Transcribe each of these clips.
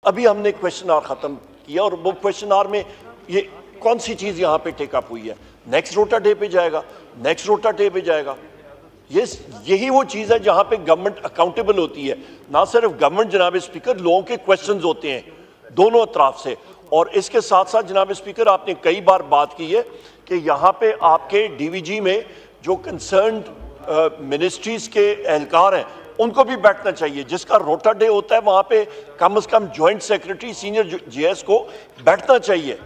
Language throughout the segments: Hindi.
अभी हमने क्वेश्चन आवर खत्म किया और वो क्वेश्चन आवर में ये कौन सी चीज यहाँ पे टेकअप हुई है, नेक्स्ट रोटा डे पे जाएगा, नेक्स्ट रोटा डे पे जाएगा। यही वो चीज है जहां पे गवर्नमेंट अकाउंटेबल होती है। ना सिर्फ गवर्नमेंट जनाब स्पीकर, लोगों के क्वेश्चंस होते हैं दोनों अतराफ से। और इसके साथ साथ जनाब स्पीकर आपने कई बार बात की है कि यहाँ पे आपके डीवीजी में जो कंसर्न्ड मिनिस्ट्रीज के एहलकार हैं उनको भी बैठना चाहिए। जिसका रोटा डे होता है वहां पे कम से कम ज्वाइंट सेक्रेटरी सीनियर जीएस को बैठना चाहिए।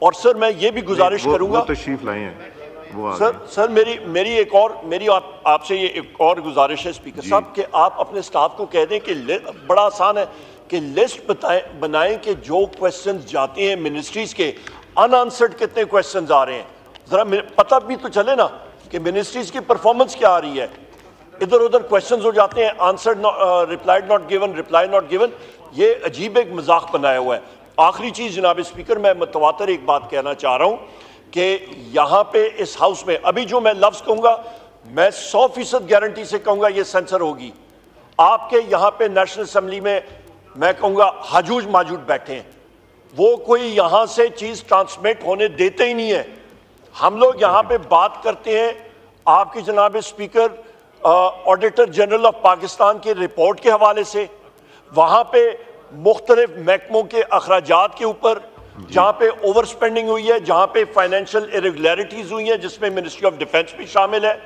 और सर मैं ये भी गुजारिश करूंगा, तशरीफ लाए हैं वो सर मेरी आपसे ये एक और गुजारिश है स्पीकर साहब कि आप अपने स्टाफ को कह दें कि बड़ा आसान है कि लिस्ट बनाएं कि जो क्वेश्चंस जाते हैं मिनिस्ट्रीज के अनआंसर्ड कितने क्वेश्चंस आ रहे हैं, जरा पता भी तो चले ना कि मिनिस्ट्रीज की परफॉर्मेंस क्या आ रही है। इधर उधर क्वेश्चंस हो जाते हैं, answered replied not given, reply not given, ये अजीब एक मजाक बनाया हुआ है। आखिरी चीज जनाब स्पीकर, मैं मुतवातर एक बात कहना चाह रहा हूं कि यहाँ पे इस हाउस में अभी जो मैं लफ्ज कहूंगा मैं 100% गारंटी से कहूंगा ये सेंसर होगी। आपके यहाँ पे नेशनल असेंबली में मैं कहूंगा हाजूज माजूद बैठे हैं, वो कोई यहाँ से चीज ट्रांसमिट होने देते ही नहीं है। हम लोग यहाँ पे बात करते हैं आपके जनाब speaker auditor general of Pakistan की रिपोर्ट के हवाले से, वहां पे मुख्तलिफ महकमों के अखराजात के ऊपर जहां पे ओवर स्पेंडिंग हुई है, जहां पे फाइनेंशियल इरेगुलरिटीज हुई है जिसमें मिनिस्ट्री ऑफ डिफेंस भी शामिल है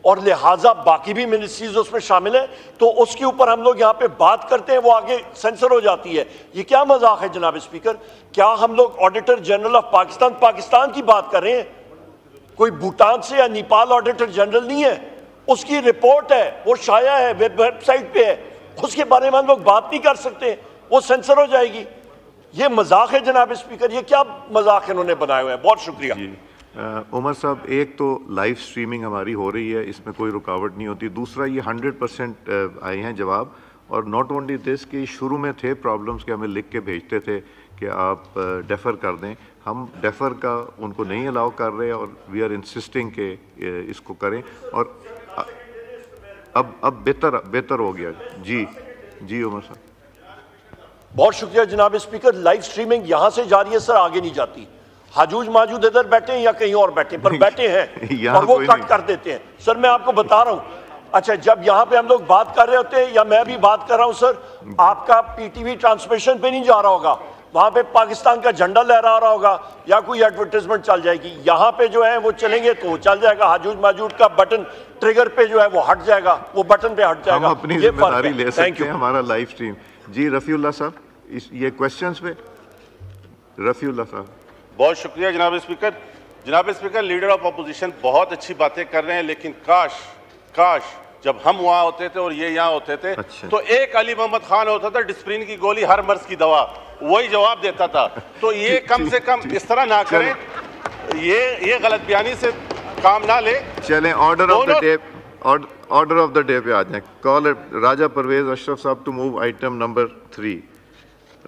और लिहाजा बाकी भी मिनिस्ट्रीज उसमें शामिल है, तो उसके ऊपर हम लोग यहाँ पे बात करते हैं वो आगे सेंसर हो जाती है। ये क्या मजाक है जनाब स्पीकर? क्या हम लोग ऑडिटर जनरल ऑफ पाकिस्तान की बात कर रहे हैं? कोई भूटान से या नेपाल ऑडिटर जनरल नहीं है, उसकी रिपोर्ट है, वो शाया है, वेबसाइट पे है, उसके बारे में हम लोग बात नहीं कर सकते, वो सेंसर हो जाएगी। ये मजाक है जनाब स्पीकर, ये क्या मजाक इन्होंने बनाए हुए हैं। बहुत शुक्रिया। उमर साहब, एक तो लाइव स्ट्रीमिंग हमारी हो रही है, इसमें कोई रुकावट नहीं होती। दूसरा ये 100% आए हैं जवाब, और नॉट ओनली दिस कि शुरू में थे प्रॉब्लम्स कि हमें लिख के भेजते थे कि आप डेफर कर दें, हम डेफर का उनको नहीं अलाउ कर रहे और वी आर इंसिस्टिंग के इसको करें, और अब बेहतर हो गया। जी उमर साहब, बहुत शुक्रिया जनाब स्पीकर। लाइव स्ट्रीमिंग यहां से जारी है सर, आगे नहीं जाती। हाजूज माजूद इधर बैठे हैं या कहीं और बैठे, पर बैठे हैं और वो कट कर देते हैं। सर मैं आपको बता रहा हूं, अच्छा जब यहाँ पे हम लोग बात कर रहे होते हैं या मैं भी बात कर रहा हूं सर, आपका पीटीवी ट्रांसमिशन पे नहीं जा रहा होगा, वहां पे पाकिस्तान का झंडा लहरा रहा होगा या कोई एडवर्टाइजमेंट चल जाएगी। यहाँ पे जो है वो चलेंगे तो वो चल जाएगा, हाजूज माजूद का बटन ट्रिगर पे जो है वो हट जाएगा, वो बटन पे हट जाएगा। हम अपनी जिम्मेदारी ले सकते हैं, हमारा लाइव स्ट्रीम। जी रफीउल्लाह साहब, ये क्वेश्चंस पे रफीउल्लाह साहब। बहुत शुक्रिया जनाब स्पीकर। जनाब स्पीकर, लीडर ऑफ अपोजिशन बहुत अच्छी बातें कर रहे हैं, लेकिन काश जब हम वहाँ होते थे और ये यहाँ होते थे, अच्छा। तो एक अली मोहम्मद खान होता था, डिस्प्रिन की गोली हर मर्ज की दवा, वही जवाब देता था। तो ये कम से कम इस तरह ना करें, ये गलत बयानी से काम ना ले। चलें ऑर्डर ऑफ द डे पे आ जाए। Call Raja Pervez Ashraf sahab to move item number 3।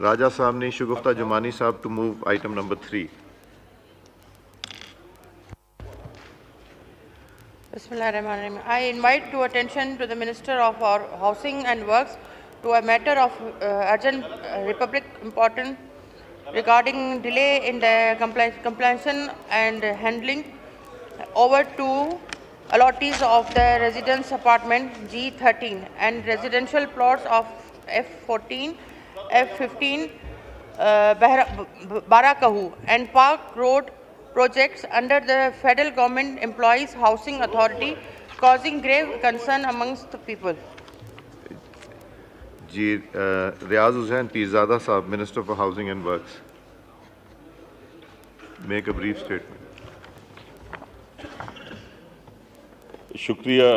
Raja sahab ने Shagufta Jumani sahab to move item number 3। I invite to attention to the Minister of Housing and Works to a matter of urgent Republic importance regarding delay in the completion and handling over to allottees of the residence apartment G13 and residential plots of F14, F15, Barakahu and Park Road projects under the Federal Government Employees Housing Authority, causing grave concern amongst the people. जी रियाज हुसैन पीरजादा साहब, minister for housing and works, make a brief statement. शुक्रिया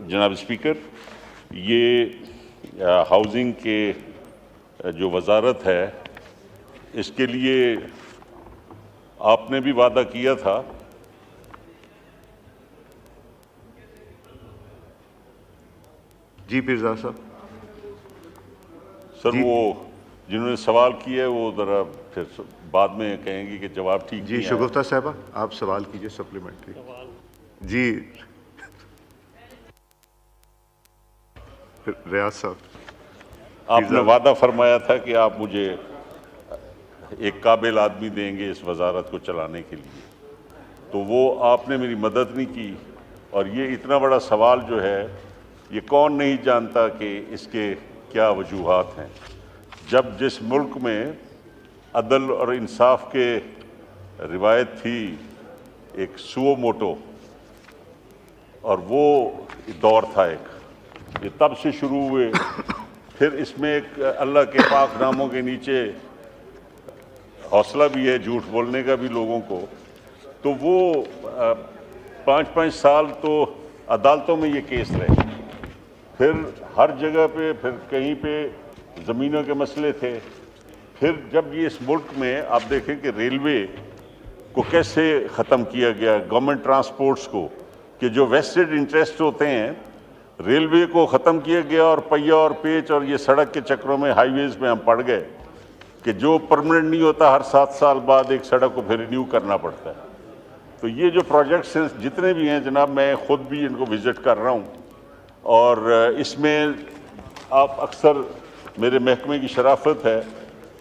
जनाब स्पीकर। ये हाउसिंग के जो वजारत है, इसके लिए आपने भी वादा किया था। जी पीरजादा साहब। सर वो जिन्होंने सवाल किया है वो ज़रा फिर बाद में कहेंगे कि जवाब ठीक जी शगुफ्ता साहबा, आप सवाल कीजिए सप्लीमेंट्री। जी रियाज साहब। आपने वादा फरमाया था कि आप मुझे एक काबिल आदमी देंगे इस वजारत को चलाने के लिए, तो वो आपने मेरी मदद नहीं की। और ये इतना बड़ा सवाल जो है, ये कौन नहीं जानता कि इसके क्या वजूहात हैं। जब जिस मुल्क में अदल और इंसाफ के रिवायत थी, एक सुओ मोटो, और वो दौर था एक, ये तब से शुरू हुए। फिर इसमें एक अल्लाह के पाक नामों के नीचे हौसला भी है झूठ बोलने का भी लोगों को, तो वो 5-5 साल तो अदालतों में ये केस रहे। फिर हर जगह पे, फिर कहीं पे ज़मीनों के मसले थे। फिर जब ये इस मुल्क में आप देखें कि रेलवे को कैसे ख़त्म किया गया, गवर्नमेंट ट्रांसपोर्ट्स को, कि जो वेस्टेड इंटरेस्ट होते हैं, रेलवे को ख़त्म किया गया और पहिया और पेच और ये सड़क के चक्रों में हाईवेज़ में हम पड़ गए कि जो परमानेंट नहीं होता, हर 7 साल बाद एक सड़क को फिर रिन्यू करना पड़ता है। तो ये जो प्रोजेक्ट्स हैं जितने भी हैं जनाब, मैं ख़ुद भी इनको विज़िट कर रहा हूँ, और इसमें आप अक्सर मेरे महकमे की शराफत है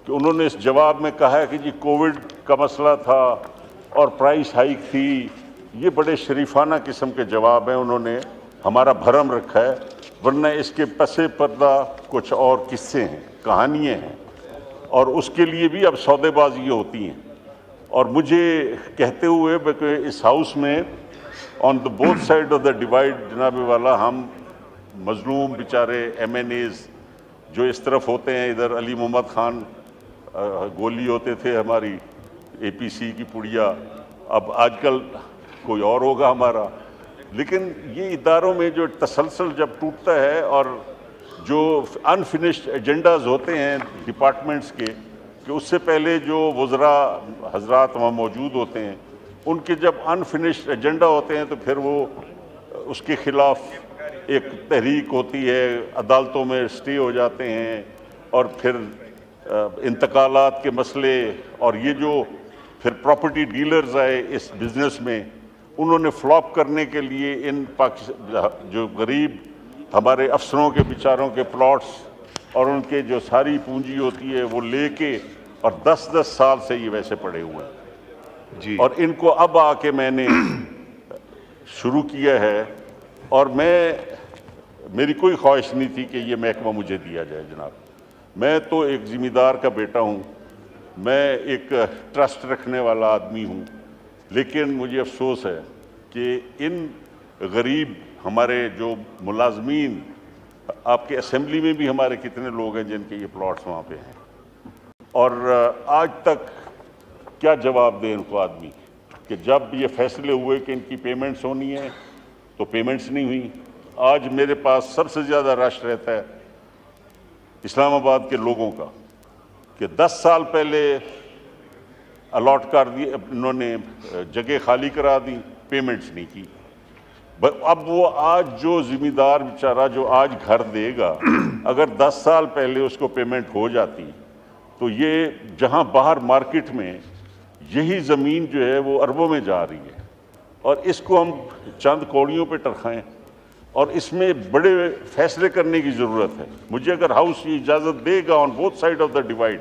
कि उन्होंने इस जवाब में कहा है कि जी कोविड का मसला था और प्राइस हाइक थी। ये बड़े शरीफाना किस्म के जवाब हैं, उन्होंने हमारा भरम रखा है, वरना इसके पसे पर्दा कुछ और किस्से हैं, कहानियाँ हैं, और उसके लिए भी अब सौदेबाजी होती हैं। और मुझे कहते हुए कि इस हाउस में on the both side of the divide जनाब वाला, हम मजलूम बेचारे MNAs जो इस तरफ होते हैं, इधर अली मोहम्मद खान गोली होते थे हमारी APC की पुड़िया, अब आजकल कोई और होगा हमारा। लेकिन ये इदारों में जो तसलसल जब टूटता है और जो अनफिनिश्ड एजेंडाज होते हैं डिपार्टमेंट्स के, कि उससे पहले जो वज़रा हजरात वहाँ मौजूद होते हैं, उनके जब अनफिनिश्ड एजेंडा होते हैं तो फिर वो उसके ख़िलाफ़ एक तहरीक होती है, अदालतों में स्टे हो जाते हैं, और फिर इंतकालात के मसले, और ये जो फिर प्रॉपर्टी डीलर्स आए इस बिज़नेस में, उन्होंने फ्लॉप करने के लिए इन जो गरीब हमारे अफसरों के बेचारों के प्लॉट्स और उनके जो सारी पूंजी होती है वो लेके, और 10-10 साल से ये वैसे पड़े हुए हैं जी। और इनको अब आके मैंने शुरू किया है, और मेरी कोई ख्वाहिश नहीं थी कि ये महकमा मुझे दिया जाए जनाब। मैं तो एक ज़िम्मेदार का बेटा हूँ, मैं एक ट्रस्ट रखने वाला आदमी हूँ, लेकिन मुझे अफसोस है कि इन गरीब हमारे जो मुलाजमीन, आपके असेंबली में भी हमारे कितने लोग हैं जिनके ये प्लॉट्स वहाँ पे हैं, और आज तक क्या जवाब दें इनको आदमी कि जब ये फैसले हुए कि इनकी पेमेंट्स होनी है तो पेमेंट्स नहीं हुई। आज मेरे पास सबसे ज़्यादा रश रहता है इस्लामाबाद के लोगों का कि 10 साल पहले अलॉट कर दिए, इन्होंने जगह खाली करा दी, पेमेंट्स नहीं की। अब वो आज जो ज़िम्मेदार बेचारा जो आज घर देगा, अगर 10 साल पहले उसको पेमेंट हो जाती तो ये जहाँ बाहर मार्केट में यही ज़मीन जो है वो अरबों में जा रही है, और इसको हम चंद कौड़ियों पे टरखाएं, और इसमें बड़े फैसले करने की ज़रूरत है। मुझे अगर हाउस ये इजाज़त देगा on both side of the divide